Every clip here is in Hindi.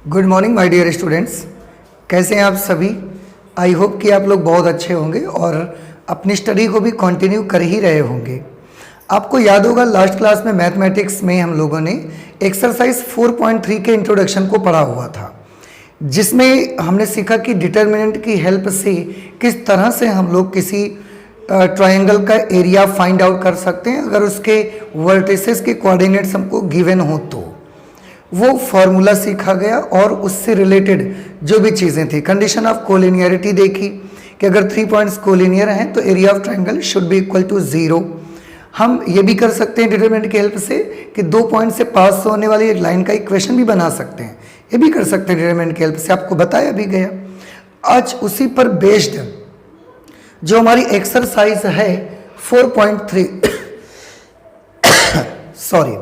Good morning my dear students. कैसे हैं आप सभी? आई होप कि आप लोग बहुत अच्छे होंगे और अपनी स्टडी को भी कंटिन्यू कर ही रहे होंगे। आपको याद होगा लास्ट क्लास में मैथमेटिक्स में हम लोगों ने एक्सरसाइज 4.3 के इंट्रोडक्शन को पढ़ा हुआ था, जिसमें हमने सीखा कि डिटर्मिनेंट की हेल्प से किस तरह से हम लोग किसी ट्रायंगल का एरिया फाइंड आउट कर सकते हैं अगर उसके वर्टिसेस के कोऑर्डिनेट्स हमको गिवन हो तो। वो फॉर्मूला सीखा गया और उससे रिलेटेड जो भी चीज़ें थी, कंडीशन ऑफ कोलिनियरिटी देखी कि अगर 3 पॉइंट्स कोलिनियर हैं तो area of triangle should be equal to 0। हम ये भी कर सकते हैं डिटरमिनेंट की हेल्प से कि 2 पॉइंट से पास होने वाली एक लाइन का इक्वेशन भी बना सकते हैं, ये भी कर सकते हैं डिटरमिनेंट की हेल्प से, आपको बताया भी गया। आज उसी पर बेस्ड जो हमारी एक्सरसाइज है 4.3 सॉरी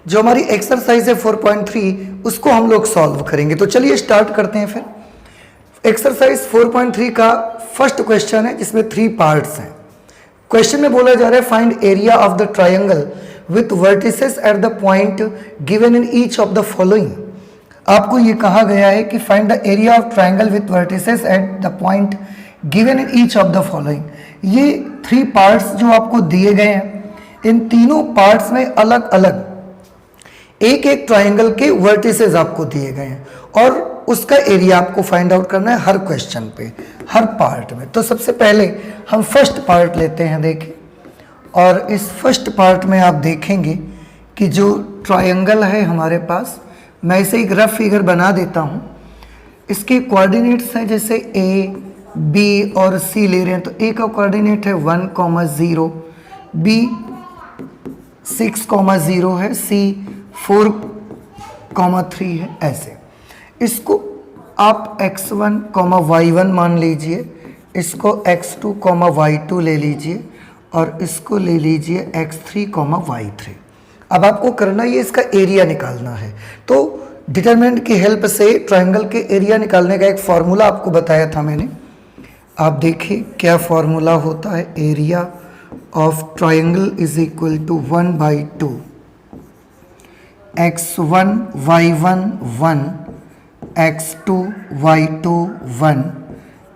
जो हमारी एक्सरसाइज है 4.3 उसको हम लोग सॉल्व करेंगे। तो चलिए स्टार्ट करते हैं। फिर एक्सरसाइज 4.3 का फर्स्ट क्वेश्चन है जिसमें 3 पार्ट्स हैं। क्वेश्चन में बोला जा रहा है find area of the triangle with vertices at the point given in each of the following. आपको ये कहा गया है कि find the area of triangle with vertices at the point given in each of the following. ये 3 पार्ट्स जो आपको दिए गए हैं, इन तीनों पार्ट्स में अलग अलग एक एक ट्रायंगल के वर्टिसेस आपको दिए गए हैं और उसका एरिया आपको फाइंड आउट करना है हर क्वेश्चन पे, हर पार्ट में। तो सबसे पहले हम फर्स्ट पार्ट लेते हैं, देखिए। और इस फर्स्ट पार्ट में आप देखेंगे कि जो ट्रायंगल है हमारे पास, मैं इसे एक रफ फिगर बना देता हूँ। इसके कोऑर्डिनेट्स हैं, जैसे ए, बी और सी ले रहे हैं तो ए का कोऑर्डिनेट है 1,0, बी 6,0 है, सी 4,3 है। ऐसे इसको आप x1, y1 मान लीजिए, इसको x2, y2 ले लीजिए और इसको ले लीजिए x3, y3। अब आपको करना ये इसका एरिया निकालना है। तो डिटरमिनेंट की हेल्प से ट्रायंगल के एरिया निकालने का एक फॉर्मूला आपको बताया था मैंने। आप देखिए क्या फॉर्मूला होता है। Area of triangle is equal to 1/2 x1 y1 1, x2 y2 1,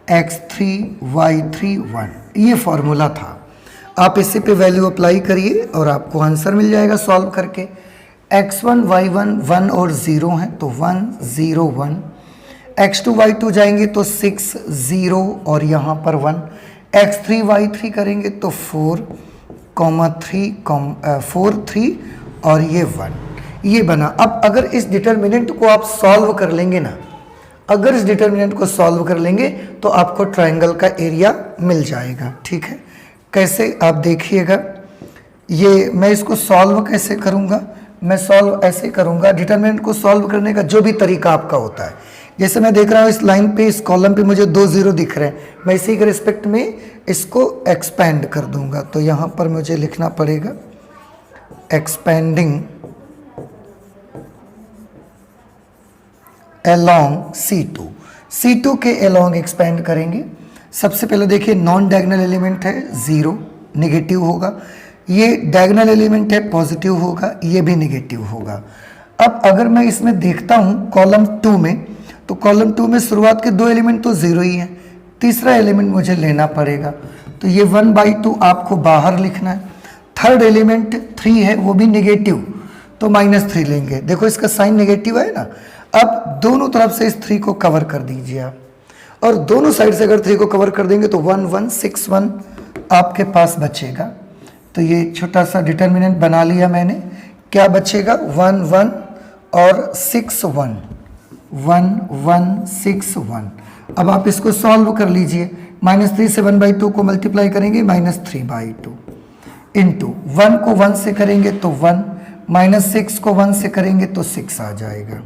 x3 y3 1। ये फॉर्मूला था। आप इसी पे वैल्यू अप्लाई करिए और आपको आंसर मिल जाएगा सॉल्व करके। x1 y1 1 और 0 हैं तो 1 0 1, x2 y2 जाएंगे तो 6 0 और यहाँ पर 1, x3 y3 करेंगे तो 4 3 और ये 1। ये बना। अब अगर इस डिटरमिनेंट को आप सॉल्व कर लेंगे ना, अगर इस डिटरमिनेंट को सॉल्व कर लेंगे तो आपको ट्रायंगल का एरिया मिल जाएगा। ठीक है, कैसे आप देखिएगा। ये मैं इसको सॉल्व कैसे करूँगा, मैं सॉल्व ऐसे करूँगा। डिटरमिनेंट को सॉल्व करने का जो भी तरीका आपका होता है, जैसे मैं देख रहा हूँ इस लाइन पे, इस कॉलम पे मुझे 2 0 दिख रहे हैं, मैं इसी के रिस्पेक्ट में इसको एक्सपेंड कर दूंगा। तो यहाँ पर मुझे लिखना पड़ेगा एक्सपेंडिंग along C2। C2 के along एक्सपेंड करेंगे। सबसे पहले देखिए नॉन डायगोनल एलिमेंट है 0, निगेटिव होगा। ये डायगोनल एलिमेंट है पॉजिटिव होगा, ये भी निगेटिव होगा। अब अगर मैं इसमें देखता हूँ कॉलम 2 में, तो कॉलम 2 में शुरुआत के 2 एलिमेंट तो 0 ही हैं, तीसरा एलिमेंट मुझे लेना पड़ेगा। तो ये 1/2 आपको बाहर लिखना है। थर्ड एलिमेंट 3 है, वो भी निगेटिव, तो -3 लेंगे। देखो इसका साइन निगेटिव है ना। अब दोनों तरफ से इस 3 को कवर कर दीजिए आप, और दोनों साइड से अगर 3 को कवर कर देंगे तो 1 1 6 1 आपके पास बचेगा। तो ये छोटा सा डिटरमिनेंट बना लिया मैंने। क्या बचेगा? 1 1 और 6 1, 1 1 6 1। अब आप इसको सॉल्व कर लीजिए। -3 से 1/2 को मल्टीप्लाई करेंगे -3/2 इंटू 1 को 1 से करेंगे तो 1, -6 को 1 से करेंगे तो 6 आ जाएगा।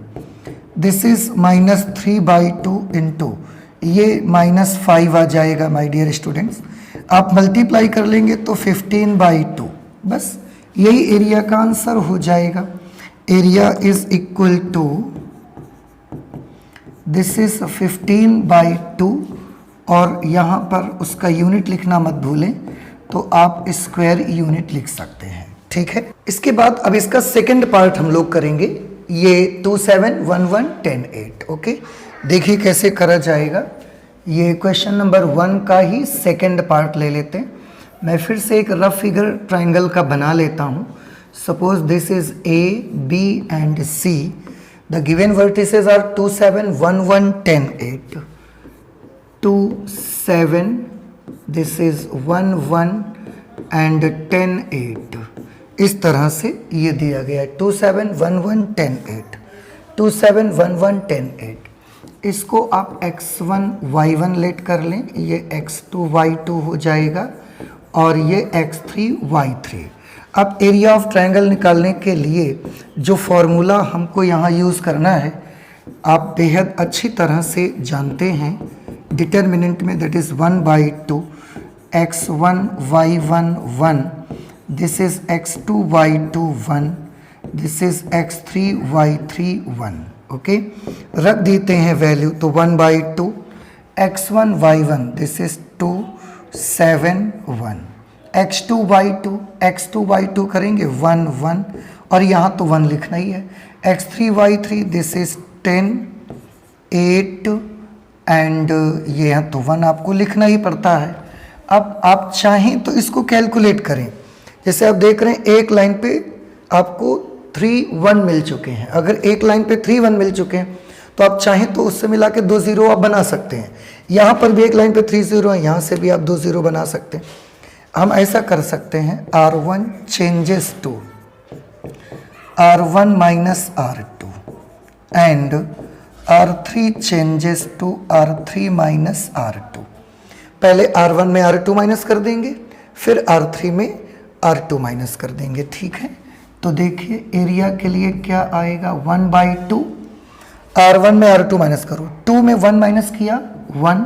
दिस इज -3/2 इंटू ये -5 आ जाएगा। माय डियर स्टूडेंट्स, आप मल्टीप्लाई कर लेंगे तो 15/2, बस यही एरिया का आंसर हो जाएगा। Area is equal to, this is 15/2 और यहाँ पर उसका यूनिट लिखना मत भूलें, तो आप स्क्वायर यूनिट लिख सकते हैं। ठीक है, इसके बाद अब इसका सेकंड पार्ट हम लोग करेंगे। ये 2 7 1 1 10 8। ओके, देखिए कैसे करा जाएगा। ये क्वेश्चन नंबर 1 का ही सेकंड पार्ट ले लेते हैं। मैं फिर से एक रफ फिगर ट्राइंगल का बना लेता हूँ। Suppose this is A, B and C। The given vertices are 2 7 1 1 10 8। 2 7, this is 1 1 and 10 8। इस तरह से ये दिया गया है 2 7 1 1 10 8। 2 7 1 1 10 8। इसको आप x1 y1 लेट कर लें, ये x2 y2 हो जाएगा और ये x3 y3। अब एरिया ऑफ ट्रायंगल निकालने के लिए जो फॉर्मूला हमको यहाँ यूज़ करना है आप बेहद अच्छी तरह से जानते हैं। डिटर्मिनेंट में that is 1/2 x1 y1 1, this is x2 y2 1, this is x3 y3 1। Okay, रख देते हैं वैल्यू, तो 1/2 x1 y1, this is 2 7 1, x2 y2 करेंगे 1 1 और यहाँ तो 1 लिखना ही है। x3 y3, this is 10 8 and ये यहाँ तो 1 आपको लिखना ही पड़ता है। अब आप चाहें तो इसको कैलकुलेट करें। जैसे आप देख रहे हैं एक लाइन पे आपको 3 1 मिल चुके हैं। अगर एक लाइन पे 3 1 मिल चुके हैं तो आप चाहें तो उससे मिला के 2 0 आप बना सकते हैं। यहाँ पर भी एक लाइन पे 3 0 है, यहाँ से भी आप 2 0 बना सकते हैं। हम ऐसा कर सकते हैं R1 changes to R1 minus R2 and R3 changes to R3 minus R2। पहले R1 में R2 माइनस कर देंगे, फिर R3 में R2 माइनस कर देंगे। ठीक है, तो देखिए एरिया के लिए क्या आएगा 1/2 R1 में R2 माइनस करो, 2 में 1 माइनस किया 1,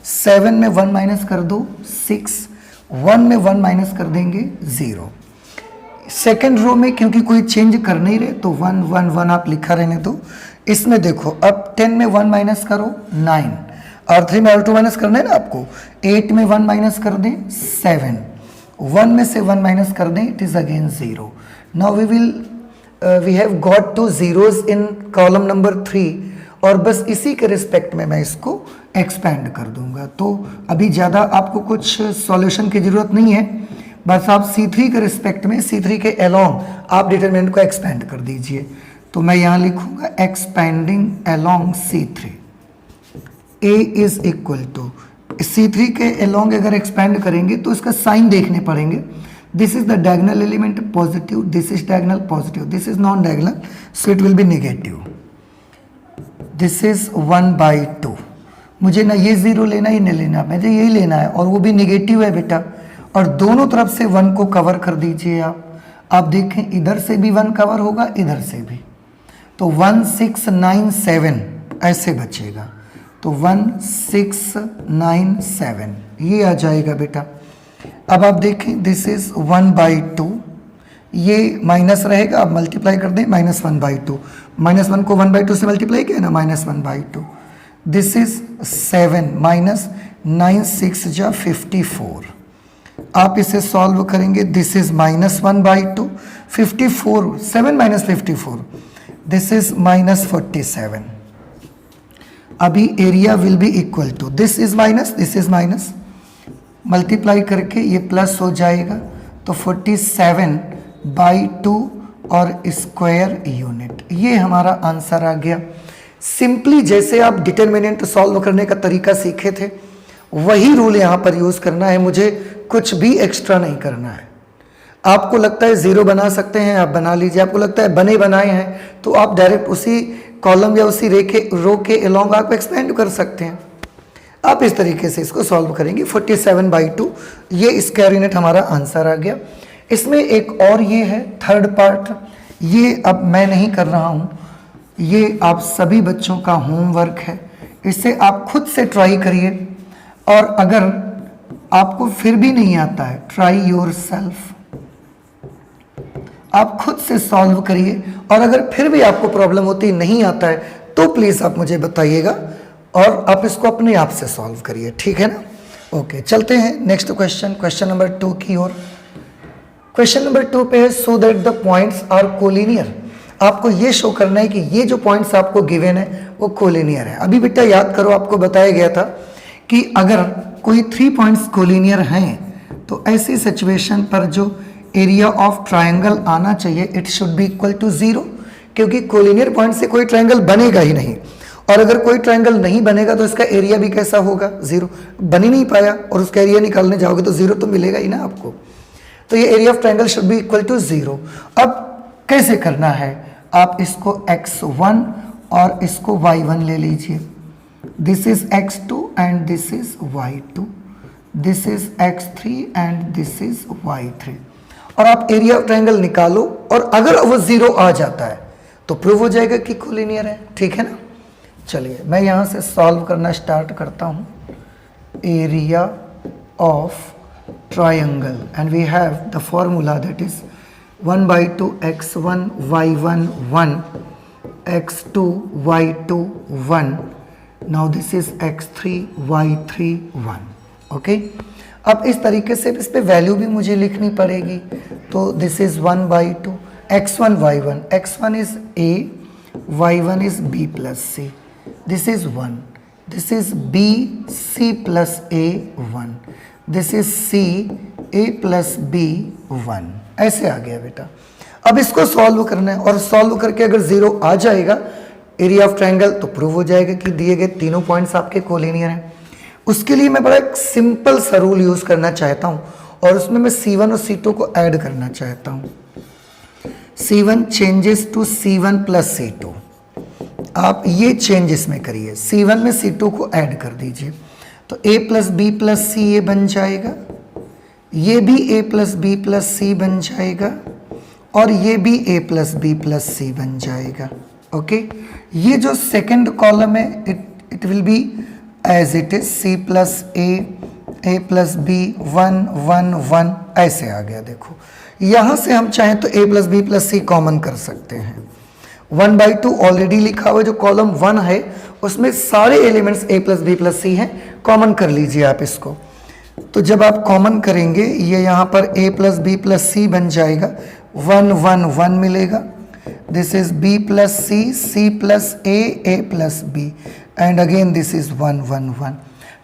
7 में 1 माइनस कर दो 6, 1 में 1 माइनस कर देंगे 0। सेकेंड रो में क्योंकि कोई चेंज कर नहीं रहे तो 1 1 1 आप लिखा रहने दो। इसमें देखो अब 10 में 1 माइनस करो 9, R3 में R2 माइनस करना है ना आपको, 8 में 1 माइनस कर दें 7, 1 में से 1 माइनस कर दें it is again 0। Now we have got 2 zeros in column number 3 और बस इसी के रिस्पेक्ट में मैं इसको एक्सपेंड कर दूंगा। तो अभी ज़्यादा आपको कुछ सॉल्यूशन की ज़रूरत नहीं है, बस आप C3 के रिस्पेक्ट में C3 के अलोंग आप डिटरमिनेंट को एक्सपेंड कर दीजिए। तो मैं यहाँ लिखूंगा expanding along C3 A is equal to C3 के अलोंग अगर एक्सपेंड करेंगे तो इसका साइन देखने पड़ेंगे। This is the diagonal element positive, this is diagonal positive, this is non diagonal so it will B negative. This is 1/2। मुझे ना ये 0 लेना ही नहीं लेना, मुझे यही लेना है और वो भी नेगेटिव है बेटा। और दोनों तरफ से 1 को कवर कर दीजिए आप देखें इधर से भी 1 कवर होगा इधर से भी, तो 1 6 9 7 ऐसे बचेगा, तो 1 6 9 7 ये आ जाएगा बेटा। अब आप देखें दिस इज 1/2, ये माइनस रहेगा, आप मल्टीप्लाई कर दें -1/2, -1 को 1/2 से मल्टीप्लाई किया ना -1/2। दिस इज 7 माइनस 9 6 जा 54। आप इसे सॉल्व करेंगे, this is -1/2, 54 7 minus 54, this is -47। अभी area will be equal to this is minus multiply करके ये प्लस हो जाएगा, तो 47/2 और स्क्वायर यूनिट। ये हमारा आंसर आ गया। सिंपली जैसे आप डिटरमिनेंट सॉल्व करने का तरीका सीखे थे वही रूल यहाँ पर यूज़ करना है, मुझे कुछ भी एक्स्ट्रा नहीं करना है। आपको लगता है 0 बना सकते हैं आप बना लीजिए, आपको लगता है बने बनाए हैं तो आप डायरेक्ट उसी कॉलम या उसी रो के अलोंग आप एक्सपेंड कर सकते हैं। आप इस तरीके से इसको सॉल्व करेंगे। 47/2 ये स्क्वायर यूनिट हमारा आंसर आ गया। इसमें एक और ये है थर्ड पार्ट, ये अब मैं नहीं कर रहा हूँ, ये आप सभी बच्चों का होमवर्क है, इसे आप खुद से ट्राई करिए और अगर आपको फिर भी नहीं आता है ट्राई योरसेल्फ, आप खुद से सॉल्व करिए और अगर फिर भी आपको प्रॉब्लम होती नहीं आता है तो प्लीज़ आप मुझे बताइएगा और आप इसको अपने आप से सॉल्व करिए, ठीक है ना। ओके, चलते हैं नेक्स्ट क्वेश्चन नंबर 2 की ओर। क्वेश्चन नंबर 2 पे है so that the points are collinear. आपको ये शो करना है कि ये जो पॉइंट्स आपको गिवन है वो कोलिनियर है। अभी बेटा याद करो, आपको बताया गया था कि अगर कोई 3 पॉइंट्स कोलिनियर हैं तो ऐसी सिचुएशन पर जो एरिया ऑफ ट्रायंगल आना चाहिए it should be equal to 0, क्योंकि कोलिनियर पॉइंट से कोई ट्रायंगल बनेगा ही नहीं, और अगर कोई ट्रायंगल नहीं बनेगा तो इसका एरिया भी कैसा होगा, 0। बन ही नहीं पाया और उसका एरिया निकालने जाओगे तो 0 तो मिलेगा ही ना आपको। तो ये area of triangle should be equal to 0। अब कैसे करना है, आप इसको x1 और इसको y1 ले लीजिए। This is x2 and this is y2, this is x3 and this is y3, और आप एरिया ऑफ ट्रायंगल निकालो, और अगर वो 0 आ जाता है तो प्रूव हो जाएगा कि कोलिनियर है। ठीक है ना। चलिए मैं यहाँ से सॉल्व करना स्टार्ट करता हूँ। Area of triangle and we have the formula that is 1/2 x1 y1 1 x2 y2 1, now this is x3 y3 1। Okay, अब इस तरीके से इस पे वैल्यू भी मुझे लिखनी पड़ेगी। तो this is 1/2 x1 y1, x1 is a, y1 is b plus c, this is 1, this is b c plus a 1, this is c a plus b 1। ऐसे आ गया बेटा। अब इसको सॉल्व करना है, और सॉल्व करके अगर 0 आ जाएगा एरिया ऑफ ट्रायंगल तो प्रूव हो जाएगा कि दिए गए तीनों पॉइंट्स आपके कोलिनियर हैं। उसके लिए मैं बड़ा एक सिंपल सा रूल यूज करना चाहता हूं, और उसमें मैं C1 और C2 को ऐड करना चाहता हूं। C1 changes to C1 plus C2, आप ये चेंज इसमें करिए, C1 में C2 को ऐड कर दीजिए, तो A plus B plus C ये बन जाएगा, ये भी A plus B plus C बन जाएगा, और ये भी A plus B plus C बन जाएगा। ओके, ये जो सेकंड कॉलम है it will be as it is C plus A plus B 1 1 1, ऐसे आ गया। देखो यहाँ से हम चाहें तो A plus B plus C common कर सकते हैं। 1/2 ऑलरेडी लिखा हुआ, जो कॉलम 1 है उसमें सारे elements A plus B plus C हैं, कॉमन कर लीजिए आप इसको। तो जब आप कॉमन करेंगे ये यहाँ पर A plus B plus C बन जाएगा, 1 1 1 मिलेगा, this is B plus C, C plus A plus B, and again this is 1 1 1।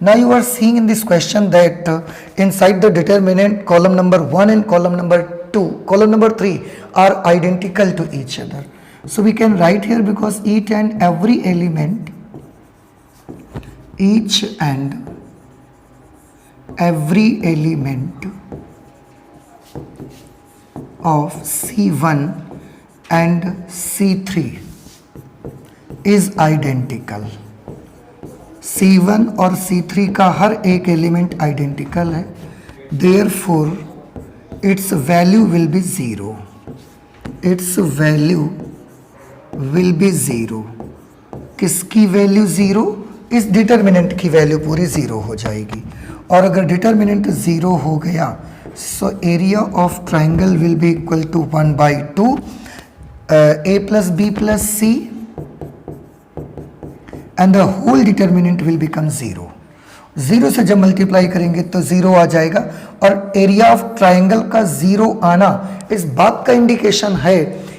Now you are seeing in this question that inside the determinant column number 1 and column number 2, column number 3 are identical to each other. So we can write here, because each and every element, each and every element of C1 and C3 is identical। C1 और C3 का हर एक एलिमेंट आइडेंटिकल है, therefore its value will be 0, its value will be 0। किसकी वैल्यू 0? इस डिटर्मिनेंट की वैल्यू पूरी 0 हो जाएगी, और अगर डिटर्मिनेंट 0 हो गया so area of triangle will be equal to 1/2 A plus B plus C, and the whole determinant will become 0। 0 से जब मल्टीप्लाई करेंगे तो 0 आ जाएगा, और एरिया ऑफ ट्राइंगल का 0 आना इस बात का इंडिकेशन है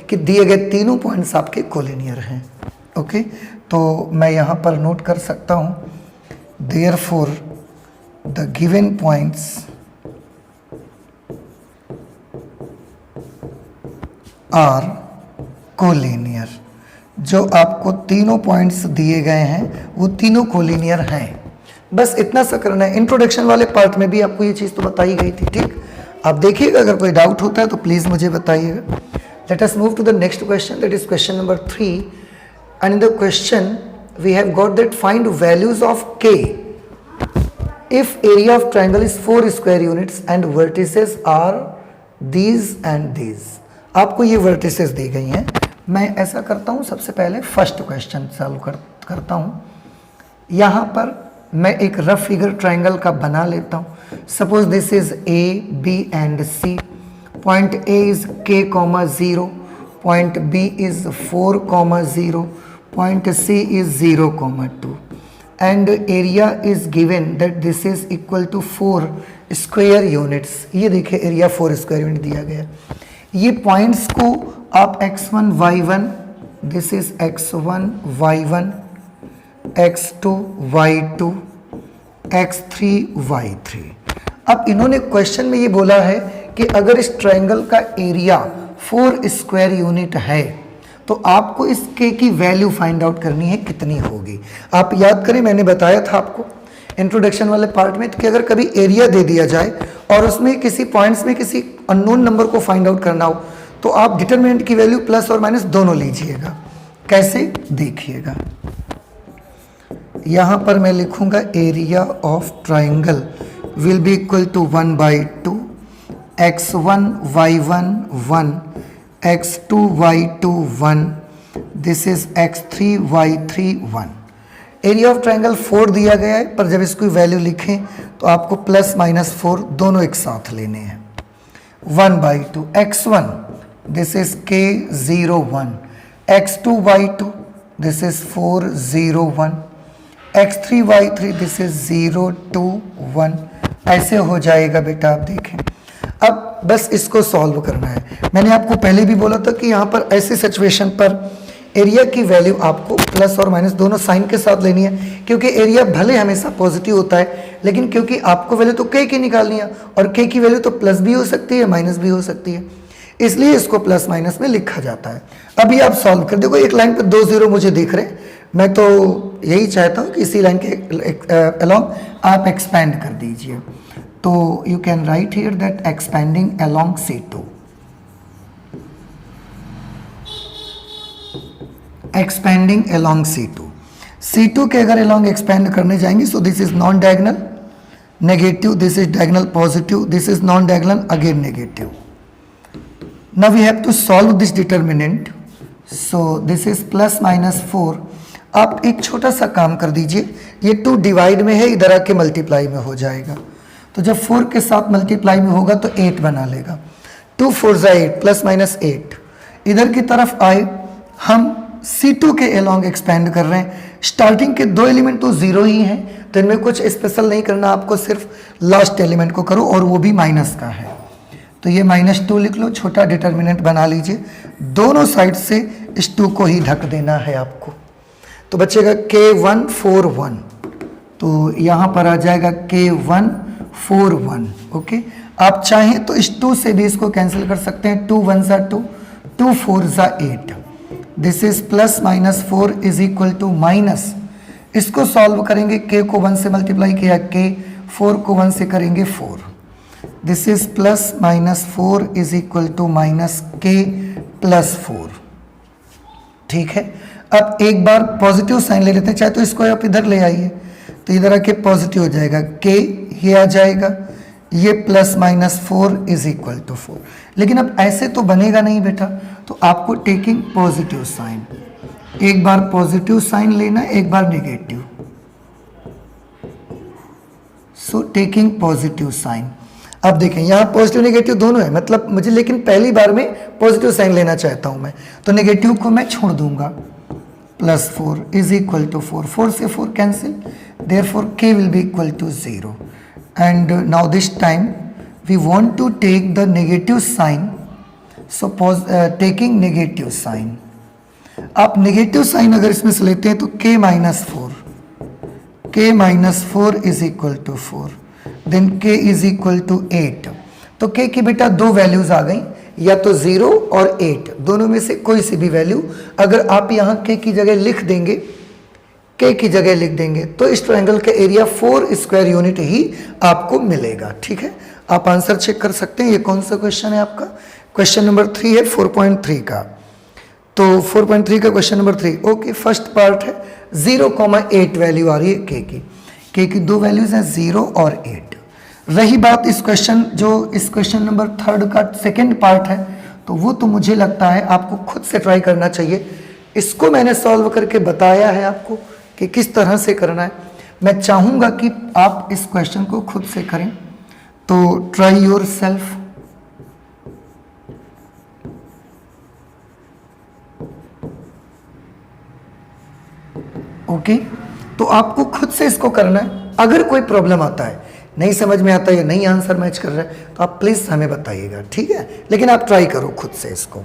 कि दिए गए तीनों पॉइंट्स आपके कोलिनियर हैं। ओके, तो मैं यहाँ पर नोट कर सकता हूँ, therefore the given points are collinear. जो आपको तीनों पॉइंट्स दिए गए हैं वो तीनों कोलिनियर हैं। बस इतना सा करना है। इंट्रोडक्शन वाले पार्ट में भी आपको ये चीज़ तो बताई गई थी। ठीक, आप देखिएगा, अगर कोई डाउट होता है तो प्लीज़ मुझे बताइएगा। Let us move to the next question, that is question number 3, and in the question we have got that find values of k if area of triangle is 4 square units and vertices are these and these। आपको ये वर्टिसेस दी गई हैं। मैं ऐसा करता हूँ, सबसे पहले फर्स्ट क्वेश्चन सॉल्व करता हूँ। यहाँ पर मैं एक रफ फिगर ट्राइंगल का बना लेता हूँ। Suppose this is A, B and C। Point A is K, 0, point B is 4, 0, point C is 0, 2, and area is given that this is equal to 4 square units. ये देखिए एरिया 4 स्क्वायर यूनिट दिया गया। ये पॉइंट्स को आप x1 y1, this is x1 y1, x2 y2, x3 y3। अब इन्होंने क्वेश्चन में ये बोला है कि अगर इस ट्रायंगल का एरिया 4 स्क्वायर यूनिट है तो आपको इस k की वैल्यू फाइंड आउट करनी है, कितनी होगी। आप याद करें, मैंने बताया था आपको इंट्रोडक्शन वाले पार्ट में कि अगर कभी एरिया दे दिया जाए और उसमें किसी पॉइंट्स में किसी अननोन नंबर को फाइंड आउट करना हो तो आप डिटरमिनेंट की वैल्यू प्लस और माइनस दोनों लीजिएगा। कैसे, देखिएगा। यहां पर मैं लिखूंगा area of triangle will be equal to 1/2 x1 y1 1, x2 y2 1, this is x3 y3 1। Area of triangle 4 दिया गया है, पर जब इसकी वैल्यू लिखें तो आपको प्लस माइनस 4 दोनों एक साथ लेने हैं। 1/2 x1, this is k 0 1, x2 y2, this is 4 0 1, x3 y3, this is 0 2 1। ऐसे हो जाएगा बेटा, आप देखें। अब बस इसको सॉल्व करना है। मैंने आपको पहले भी बोला था कि यहाँ पर ऐसी सिचुएशन पर एरिया की वैल्यू आपको प्लस और माइनस दोनों साइन के साथ लेनी है, क्योंकि एरिया भले हमेशा पॉजिटिव होता है, लेकिन क्योंकि आपको वैल्यू तो k की निकालनी है और k की वैल्यू तो प्लस भी हो सकती है माइनस भी हो सकती है, इसलिए इसको प्लस माइनस में लिखा जाता है। अभी आप सॉल्व कर देखो, एक लाइन पर 2 0 मुझे दिख रहे हैं, मैं तो यही चाहता हूँ कि इसी लाइन के अलोंग आप एक्सपैंड कर दीजिए। तो you can write here that expanding along C2, expanding along C2 के अगर अलोंग एक्सपेंड करने जाएंगे, so this is non diagonal negative, this is diagonal positive, this is non diagonal again negative. Now we have to solve this determinant, so this is plus minus 4। आप एक छोटा सा काम कर दीजिए, ये 2 डिवाइड में है, इधर आके मल्टीप्लाई में हो जाएगा, तो जब 4 के साथ मल्टीप्लाई में होगा तो 8 बना लेगा। 2 4 8 प्लस माइनस 8। इधर की तरफ आए, हम C2 के अलोंग एक्सपेंड कर रहे हैं। स्टार्टिंग के 2 एलिमेंट तो 0 ही हैं, तो इनमें कुछ स्पेशल नहीं करना, आपको सिर्फ लास्ट एलिमेंट को करो और वो भी माइनस का है, तो ये -2 लिख लो, छोटा डिटर्मिनेंट बना लीजिए। दोनों साइड से इस 2 को ही ढक देना है आपको, तो बचेगा K1 4 1, तो यहाँ पर आ जाएगा K1 4 1। ओके, आप चाहें तो इस 2 से भी इसको कैंसिल कर सकते हैं। 2 1 2, 2 4 8, this is plus minus 4 is equal to minus. इसको सॉल्व करेंगे, k को 1 से मल्टीप्लाई किया k, 4 को 1 से करेंगे 4, this is plus minus 4 is equal to minus k plus 4। ठीक है, अब एक बार पॉजिटिव साइन ले लेते हैं, चाहे तो इसको आप इधर ले आइए, तो इधर आके पॉजिटिव हो जाएगा, k ये आ जाएगा, ये plus minus 4 is equal to 4। लेकिन अब ऐसे तो बनेगा नहीं बेटा, तो आपको टेकिंग पॉजिटिव साइन, एक बार पॉजिटिव साइन लेना, एक बार negative, so taking positive sign. अब देखें यहाँ पॉजिटिव नेगेटिव दोनों है, मतलब मुझे लेकिन पहली बार में पॉजिटिव साइन लेना चाहता हूं मैं, तो नेगेटिव को मैं छोड़ दूंगा। प्लस 4 इज इक्वल टू 4, 4 से 4 cancel, therefore k will be equal to 0। and now this time we want to take the negative sign, so taking negative sign, आप नेगेटिव साइन अगर इसमें से लेते हैं तो k minus 4 is equal to 4, then k is equal to 8। तो k की बेटा 2 वैल्यूज आ गई, या तो 0 और 8, दोनों में से कोई सी भी वैल्यू अगर आप यहाँ k की जगह लिख देंगे, k की जगह लिख देंगे, तो इस ट्रायंगल का एरिया 4 स्क्वायर यूनिट ही आपको मिलेगा। ठीक है, आप आंसर चेक कर सकते हैं। ये कौन सा क्वेश्चन है आपका? क्वेश्चन नंबर 3 है 4.3 का। तो 4.3 का question number 3। Okay, first part है 0,8 वैल्यू आ रही है k की 2 वैल्यूज हैं 0 और 8। रही बात इस क्वेश्चन, जो इस क्वेश्चन नंबर 3 का सेकेंड पार्ट है, तो वो तो मुझे लगता है आपको खुद से ट्राई करना चाहिए। इसको मैंने सॉल्व करके बताया है आपको कि किस तरह से करना है। मैं चाहूँगा कि आप इस क्वेश्चन को खुद से करें, तो ट्राई योर सेल्फ। ओके, तो आपको खुद से इसको करना है। अगर कोई प्रॉब्लम आता है, नहीं समझ में आता है या नहीं आंसर मैच कर रहा है, तो आप प्लीज़ हमें बताइएगा, ठीक है? लेकिन आप ट्राई करो खुद से इसको।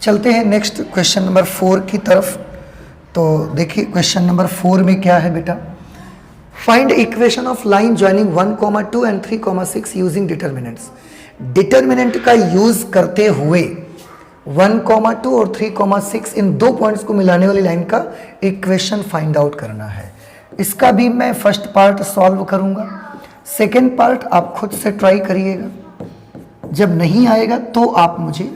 चलते हैं नेक्स्ट क्वेश्चन नंबर 4 की तरफ। तो देखिए क्वेश्चन नंबर 4 में क्या है बेटा, find equation of line joining 1,2 and 3,6 using determinants. Determinant का यूज करते हुए 1,2 और 3,6 इन दो पॉइंट्स को मिलाने वाली लाइन का इक्वेशन फाइंड आउट करना है। इसका भी मैं फर्स्ट पार्ट सॉल्व करूंगा, सेकेंड पार्ट आप खुद से ट्राई करिएगा। जब नहीं आएगा तो आप मुझे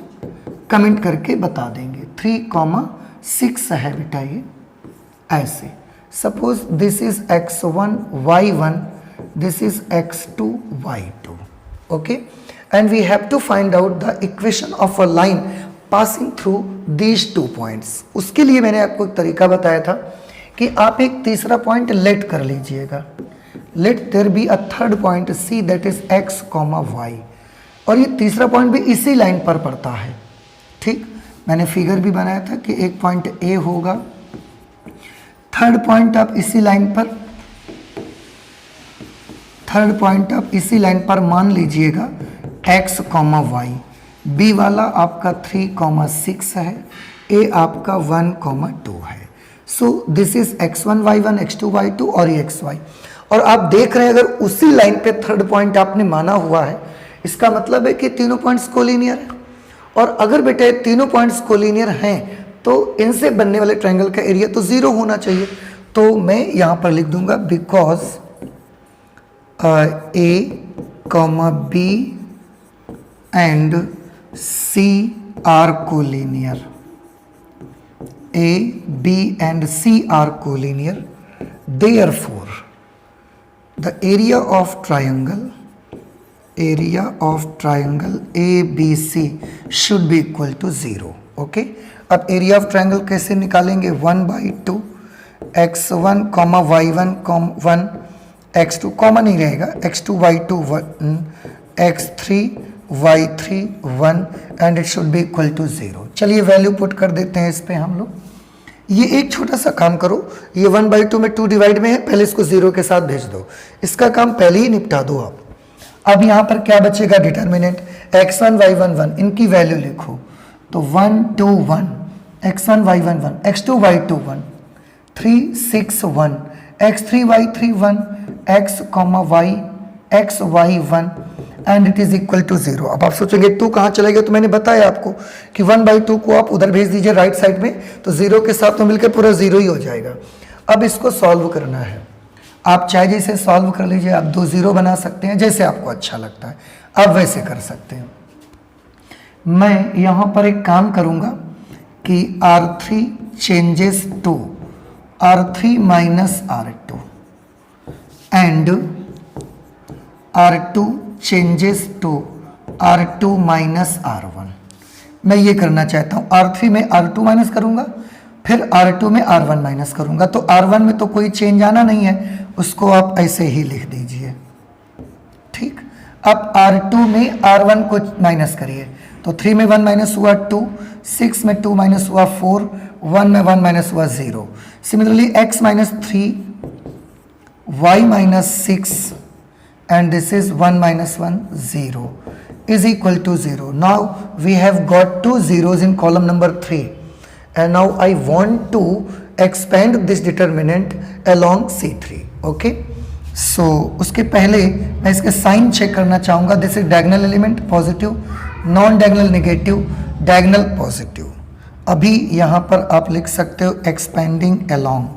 कमेंट करके बता देंगे। 3,6 है बेटा, ये ऐसे suppose this is x1 y1, this is x2 y2, okay, and we have to find out the equation of a line passing through these 2 points. उसके लिए मैंने आपको एक तरीका बताया था कि आप एक तीसरा पॉइंट लेट कर लीजिएगा, let there be a third point C that is x, y, और ये तीसरा पॉइंट भी इसी लाइन पर पड़ता है। ठीक, मैंने फिगर भी बनाया था कि एक पॉइंट A होगा, थर्ड पॉइंट आप इसी लाइन पर, थर्ड पॉइंट आप इसी लाइन पर मान लीजिएगा x, y, B वाला आपका 3,6 है, A आपका 1,2 है। सो this is x1 y1, x2 y2 और ये xy। और आप देख रहे हैं अगर उसी लाइन पे थर्ड पॉइंट आपने माना हुआ है, इसका मतलब है कि तीनों पॉइंट्स कोलिनियर है। और अगर बेटे तीनों पॉइंट्स कोलिनियर हैं तो इनसे बनने वाले ट्रायंगल का एरिया तो 0 होना चाहिए। तो मैं यहाँ पर लिख दूंगा because A, B and C are collinear, A, B and C are collinear, therefore the area of triangle ABC should be equal to 0, okay. अब एरिया ऑफ ट्रायंगल कैसे निकालेंगे, 1/2 x1, y1, 1, x2 कॉमन ही रहेगा, x2 y2 1, x3 y3 1 and it should be equal to 0। चलिए वैल्यू पुट कर देते हैं इस पे हम लोग। ये एक छोटा सा काम करो, ये 1/2 में 2 डिवाइड में है, पहले इसको 0 के साथ भेज दो, इसका काम पहले ही निपटा दो आप। अब यहाँ पर क्या बचेगा, डिटर्मिनेंट x1 y1 1, इनकी वैल्यू लिखो तो 1 2 1, x1 y1 1, x2 y2 1, 3 6 1, x3 y3 1, x, y 1 and it is equal to 0। अब आप सोचेंगे 2 कहाँ चला गया, तो मैंने बताया आपको कि 1/2 को आप उधर भेज दीजिए राइट साइड में, तो 0 के साथ तो मिलकर पूरा 0 ही हो जाएगा। अब इसको सॉल्व करना है, आप चाहे जैसे सॉल्व कर लीजिए, आप 2 0 बना सकते हैं, जैसे आपको अच्छा लगता है आप वैसे कर सकते हैं। मैं यहाँ पर एक काम करूँगा कि R3 changes to R3 minus R2 and R2 changes to R2 minus R1। मैं ये करना चाहता हूँ, R3 में R2 माइनस करूँगा, फिर R2 में R1 माइनस करूँगा। तो R1 में तो कोई चेंज आना नहीं है, उसको आप ऐसे ही लिख दीजिए। ठीक, अब R2 में R1 को माइनस करिए, तो 3 में 1 माइनस हुआ 2, 6 में 2 माइनस हुआ 4, 1 में 1 माइनस हुआ 0। Similarly x minus 3, y minus 6 and this is 1 minus 1 0 is equal to 0. Now we have got 2 zeros in column number 3 and now I want to expand this determinant along C3, okay? So उसके पहले मैं इसके साइन चेक करना चाहूँगा। This is diagonal element positive, non diagonal negative, diagonal positive. अभी यहाँ पर आप लिख सकते हो expanding along,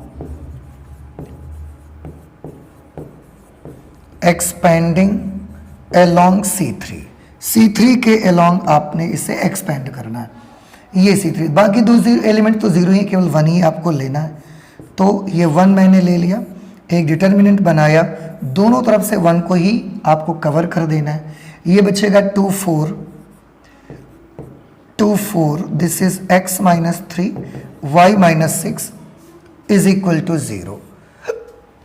expanding along C3 के अलोंग आपने इसे एक्सपेंड करना है, ये C3। बाकी 2 एलिमेंट तो 0 ही, केवल 1 ही आपको लेना है। तो ये 1 मैंने ले लिया, एक डिटर्मिनेंट बनाया, दोनों तरफ से 1 को ही आपको कवर कर देना है। ये बचेगा 2 4, दिस इज x minus 3, y minus 6 is equal to 0।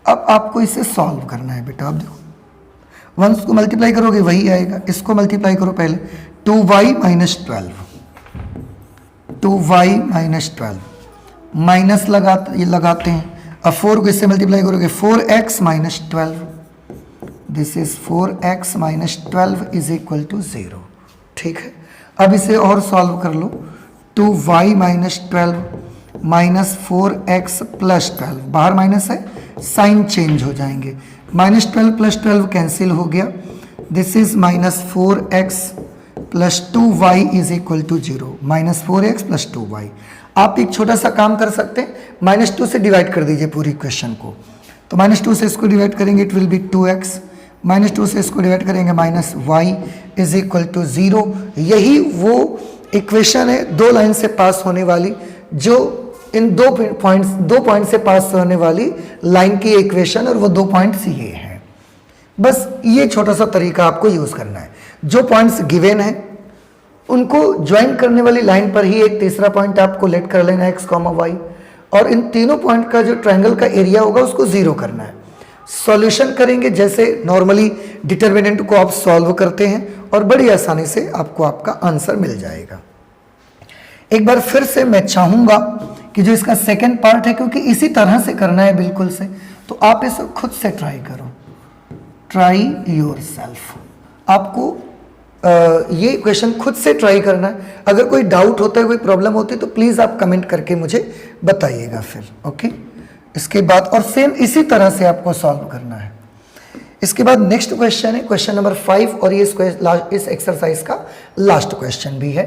अब आपको इसे सॉल्व करना है बेटा। आप देखो 1 को मल्टीप्लाई करोगे वही आएगा, इसको मल्टीप्लाई करो पहले, 2y minus 12, 2y minus 12 minus लगाते हैं। अब 4 को इससे मल्टीप्लाई करोगे, 4x minus 12, this is 4x minus 12 is equal to 0। ठीक है, अब इसे और सॉल्व कर लो। 2y minus 12 minus 4x plus 12, बाहर माइनस है, साइन चेंज हो जाएंगे, माइनस 12 प्लस 12 कैंसिल हो गया, this is minus 4x plus 2y is equal to 0, minus 4x plus 2y। आप एक छोटा सा काम कर सकते हैं, माइनस 2 से डिवाइड कर दीजिए पूरी इक्वेशन को, तो माइनस 2 से इसको डिवाइड करेंगे it will B 2x, minus 2 से इसको डिवाइड करेंगे minus y is equal to 0। यही वो इक्वेशन है दो लाइन से पास होने वाली, जो इन दो पॉइंट से पास होने वाली लाइन की इक्वेशन, और वो 2 पॉइंट्स ये हैं। बस ये छोटा सा तरीका आपको यूज करना है, जो पॉइंट्स गिवन है उनको ज्वाइन करने वाली लाइन पर ही एक तीसरा पॉइंट आपको लेट कर लेना है x, y, और इन तीनों पॉइंट का जो ट्रायंगल का एरिया होगा उसको 0 करना है। सॉल्यूशन करेंगे जैसे नॉर्मली डिटर्मिनेंट को आप सॉल्व करते हैं, और बड़ी आसानी से आपको आपका आंसर मिल जाएगा। एक बार फिर से मैं चाहूंगा कि जो इसका सेकंड पार्ट है, क्योंकि इसी तरह से करना है बिल्कुल से, तो आप इसे खुद से ट्राई करो, ट्राई योरसेल्फ। आपको ये क्वेश्चन खुद से ट्राई करना है। अगर कोई डाउट होता है, कोई प्रॉब्लम होती है, तो प्लीज़ आप कमेंट करके मुझे बताइएगा फिर, ओके। इसके बाद और सेम इसी तरह से आपको सॉल्व करना है। इसके बाद नेक्स्ट क्वेश्चन है क्वेश्चन नंबर 5, और ये इस एक्सरसाइज का लास्ट क्वेश्चन भी है,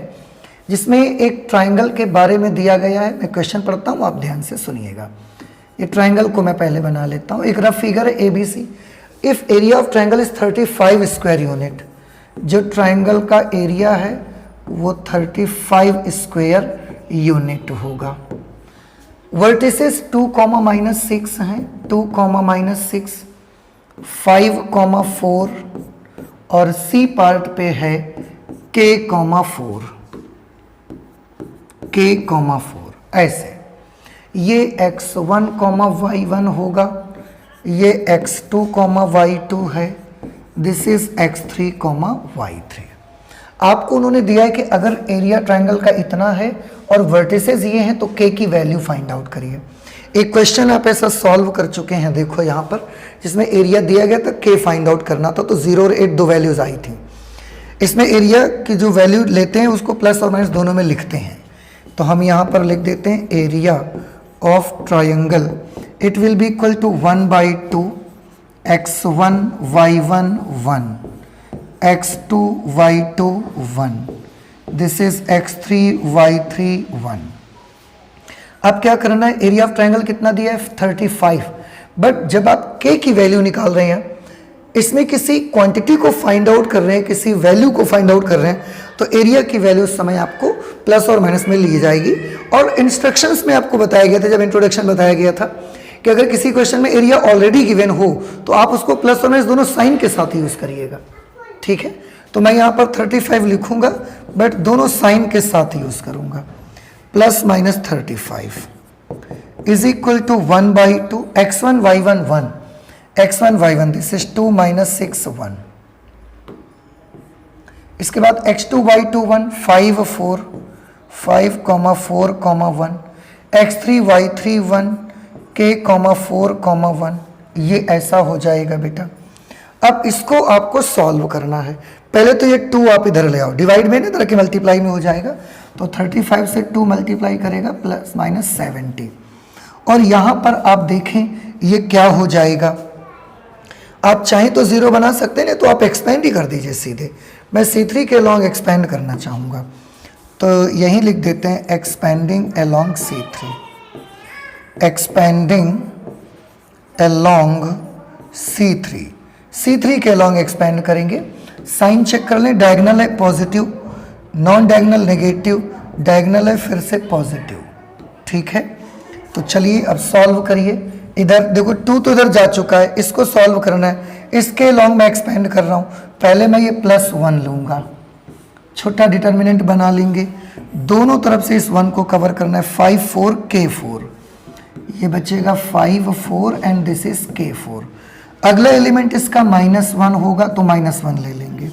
जिसमें एक ट्राइंगल के बारे में दिया गया है। मैं क्वेश्चन पढ़ता हूँ, आप ध्यान से सुनिएगा। ये ट्राइंगल को मैं पहले बना लेता हूँ। एक रफ फिगर है ABC। If area of triangle is 35 square unit, जो ट्राइंगल का एरिया है वो 35 स्क्वायर यूनिट होगा। वर्टिसेस 2, -6 हैं, 2, -6, 5, 4, और C पार्ट पे है K, 4, K, 4। ऐसे ये x1, y1 होगा, ये x2, y2 है, दिस इज x3, y3। आपको उन्होंने दिया है कि अगर एरिया ट्रायंगल का इतना है और वर्टिसेस ये हैं, तो k की वैल्यू फाइंड आउट करिए। एक क्वेश्चन आप ऐसा सॉल्व कर चुके हैं, देखो यहाँ पर, जिसमें एरिया दिया गया था, k फाइंड आउट करना था, तो 0 और 8 दो वैल्यूज आई थी। इसमें एरिया की जो वैल्यू लेते हैं उसको प्लस और माइनस दोनों में लिखते हैं, तो हम यहाँ पर लिख देते हैं area of triangle, it will be equal to 1/2 x1 y1 1, x2 y2 1, this is x3 y3 1। अब क्या करना है, एरिया ऑफ ट्रायंगल कितना दिया है 35, बट जब आप k की वैल्यू निकाल रहे हैं, इसमें किसी क्वांटिटी को फाइंड आउट कर रहे हैं, किसी वैल्यू को फाइंड आउट कर रहे हैं, तो एरिया की वैल्यू उस समय आपको प्लस और माइनस में ली जाएगी। और इंस्ट्रक्शंस में आपको बताया गया था, जब इंट्रोडक्शन बताया गया था, कि अगर किसी क्वेश्चन में एरिया ऑलरेडी गिवन हो तो आप उसको प्लस और माइनस दोनों साइन के साथ यूज करिएगा, ठीक है। तो मैं यहाँ पर 35 लिखूंगा, बट दोनों साइन के साथ यूज करूंगा, plus minus 35 is equal to 1/2 x1 y1 1, x1 y1, this is 2 - 6 1। इसके बाद x2 y2 1, 5 4, 5, 4, 1, x3 y3 1, K, 4, 1। ये ऐसा हो जाएगा बेटा। अब इसको आपको सॉल्व करना है। पहले तो ये 2 आप इधर ले आओ, डिवाइड में नहीं तरह के मल्टीप्लाई में हो जाएगा, तो 35 से 2 मल्टीप्लाई करेगा, प्लस माइनस 70। और यहाँ पर आप देखें ये क्या हो जाएगा। आप चाहें तो 0 बना सकते हैं, नहीं तो आप एक्सपेंड ही कर दीजिए सीधे। मैं C3 के अलॉन्ग एक्सपेंड करना चाहूँगा, तो यहीं लिख देते हैं expanding along C3, expanding along C3 के अलॉन्ग एक्सपेंड करेंगे। साइन चेक कर लें, डायगोनल है positive, non diagonal negative, diagonal है फिर से पॉजिटिव, ठीक है। तो चलिए अब सॉल्व करिए। इधर देखो 2 तो इधर जा चुका है, इसको सॉल्व करना है, इसके अलॉन्ग मैं एक्सपेंड कर रहा हूँ। पहले मैं ये +1 लूँगा, छोटा डिटर्मिनेंट बना लेंगे, दोनों तरफ से इस 1 को कवर करना है। 5 4 K4, ये बचेगा 5 4 एंड दिस इज K4। अगला एलिमेंट इसका -1 होगा, तो -1 ले लेंगे।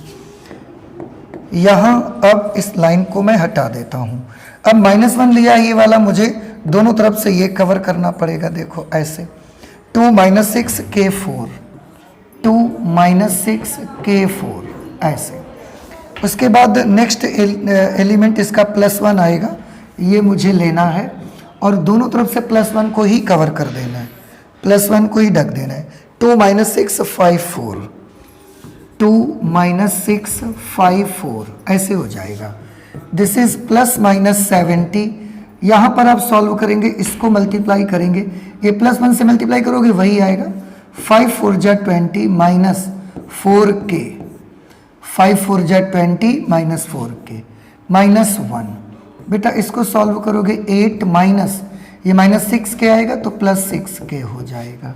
यहाँ अब इस लाइन को मैं हटा देता हूँ। अब -1 लिया ये वाला, मुझे दोनों तरफ से ये कवर करना पड़ेगा। देखो ऐसे 2 - 6 K4, 2 - 6 K4 ऐसे। उसके बाद नेक्स्ट एलिमेंट इसका +1 आएगा, ये मुझे लेना है और दोनों तरफ से +1 को ही कवर कर देना है, +1 को ही ढक देना है। 2 - 6 5 4, 2 - 6 5 4 ऐसे हो जाएगा। This is ±70। यहाँ पर आप सॉल्व करेंगे, इसको मल्टीप्लाई करेंगे, ये +1 से मल्टीप्लाई करोगे वही आएगा। 5 4 जा 20 -4k, 5 4 जा 20 -4k -1। बेटा इसको सॉल्व करोगे 8 माइनस ये -6k आएगा तो +6k हो जाएगा,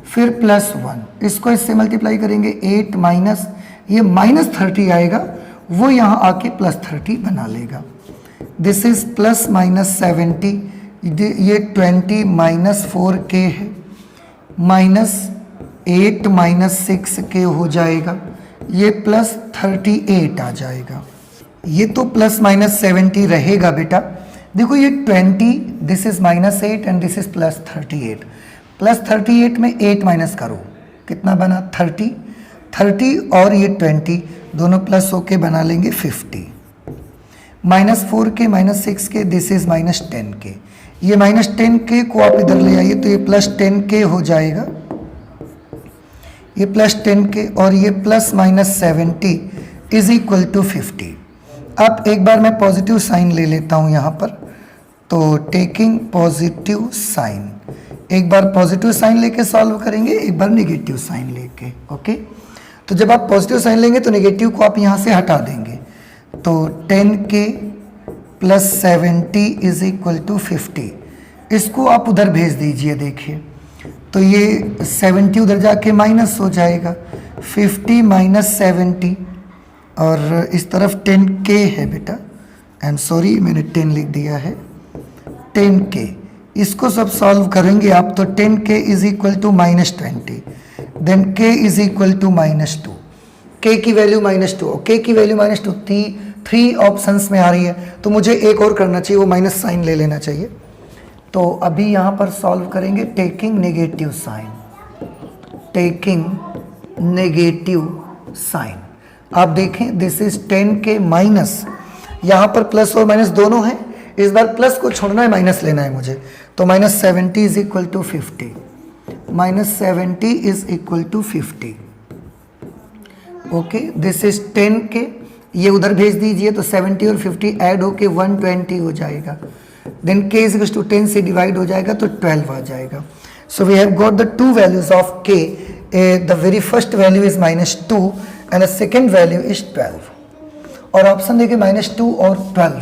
फिर +1, इसको इससे मल्टीप्लाई करेंगे 8 माइनस ये -30 आएगा, वो यहाँ आके +30 बना लेगा। दिस इज ±70, ये 20 -4k है, -8 -6k हो जाएगा, ये +38 आ जाएगा। ये तो ±70 रहेगा बेटा। देखो ये 20, this is -8 and this is +38। +38 में 8 माइनस करो, कितना बना 30, 30 और ये 20 दोनों प्लस होके बना लेंगे 50। -4k -6k, this is -10k। ये -10k को आप इधर ले आइए तो ये +10k हो जाएगा, ये +10k और ये +-70 इज इक्वल टू 50। अब एक बार मैं पॉजिटिव साइन ले लेता हूँ यहाँ पर, तो टेकिंग पॉजिटिव साइन, एक बार पॉजिटिव साइन लेके सॉल्व करेंगे, एक बार नेगेटिव साइन लेके। ओके, तो जब आप पॉजिटिव साइन लेंगे तो नेगेटिव को आप यहाँ से हटा देंगे, तो 10k +70 इज इक्वल टू 50। इसको आप उधर भेज दीजिए, देखिए तो ये 70 उधर जाके माइनस हो जाएगा, 50 - 70 और इस तरफ 10k है बेटा, एंड सॉरी मैंने 10 लिख दिया है, 10k। इसको सब सॉल्व करेंगे आप तो 10k is equal to -20, then k is equal to -2, k की वैल्यू -2, k की वैल्यू -2 3 ऑप्शंस में आ रही है, तो मुझे एक और करना चाहिए, वो माइनस साइन ले लेना चाहिए। तो अभी यहाँ पर सॉल्व करेंगे taking negative sign, taking negative sign. आप देखें दिस इज 10k माइनस, यहाँ पर प्लस और माइनस दोनों हैं, इस बार प्लस को छोड़ना है, माइनस लेना है मुझे, तो -70 is equal to 50, -70 is equal to 50। Okay, this is 10k, ये उधर भेज दीजिए तो 70 और 50 ऐड होके 120 हो जाएगा, then k is equal to 10 से डिवाइड हो जाएगा तो 12 आ जाएगा। So we have got the two values of k, the very first value is -2 and the second value is 12, और ऑप्शन देखिए -2 और 12,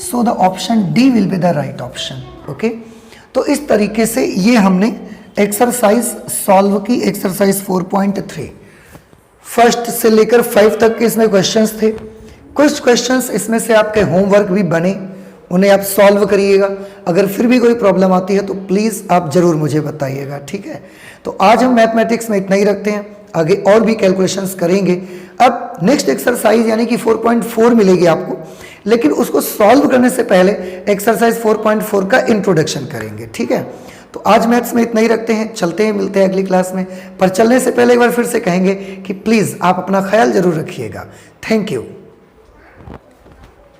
so the option D will be the right option। okay, तो इस तरीके से ये हमने एक्सरसाइज सॉल्व की, एक्सरसाइज 4.3 फर्स्ट से लेकर 5 तक के इसमें क्वेश्चंस थे। कुछ क्वेश्चंस इसमें से आपके होमवर्क भी बने, उन्हें आप सॉल्व करिएगा। अगर फिर भी कोई प्रॉब्लम आती है तो प्लीज़ आप ज़रूर मुझे बताइएगा, ठीक है। तो आज हम मैथमेटिक्स में इतना ही रखते हैं, आगे और भी कैलकुलेशंस करेंगे। अब नेक्स्ट एक्सरसाइज यानी कि 4.4 मिलेगी आपको, लेकिन उसको सॉल्व करने से पहले एक्सरसाइज 4.4 का इंट्रोडक्शन करेंगे, ठीक है। तो आज मैथ्स में इतना ही रखते हैं, चलते हैं, मिलते हैं अगली क्लास में। पर चलने से पहले एक बार फिर से कहेंगे कि प्लीज़ आप अपना ख्याल जरूर रखिएगा। Thank you.